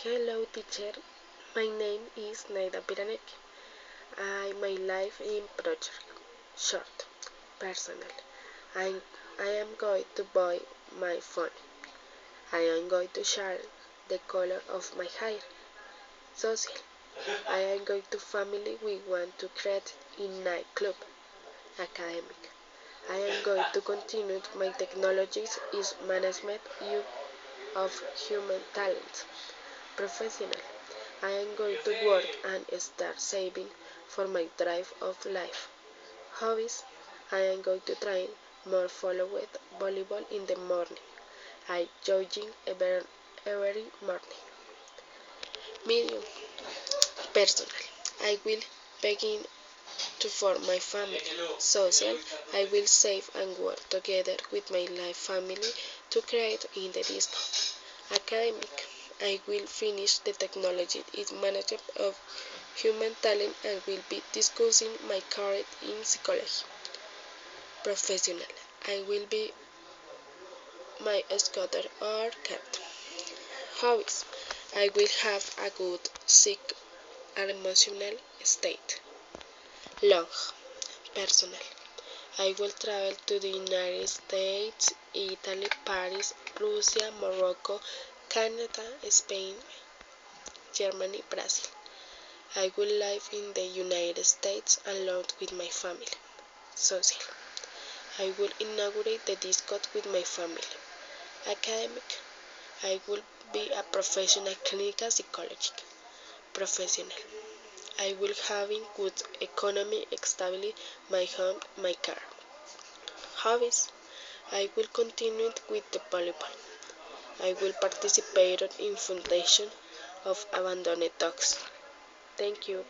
Hello, teacher. My name is Naida Piranek. My life in project. Short. Personal. I, I am going to buy my phone. I am going to share the color of my hair. Social. I am going to family we want to create in nightclub. Academic. I am going to continue my technologies is management of human talent. Professional. I am going to work and start saving for my drive of life. Hobbies. I am going to train more follow with volleyball in the morning. I jogging every morning. Medium. Personal. I will begin to form my family. Social. I will save and work together with my life family to create in the disco. Academic. I will finish the technology is management of human talent and will be discussing my career in psychology. Professional. I will be my scooter or cat. Hobbies. I will have a good sick and emotional state. Long. Personal. I will travel to the United States, Italy, Paris, Russia, Morocco, Canada, Spain, Germany, Brazil. I will live in the United States alone with my family. Social. I will inaugurate the disco with my family. Academic. I will be a professional clinical psychologist. Professional. I will having good economy, stability, my home, my car. Hobbies. I will continue with the volleyball. I will participate in foundation of abandoned dogs. Thank you.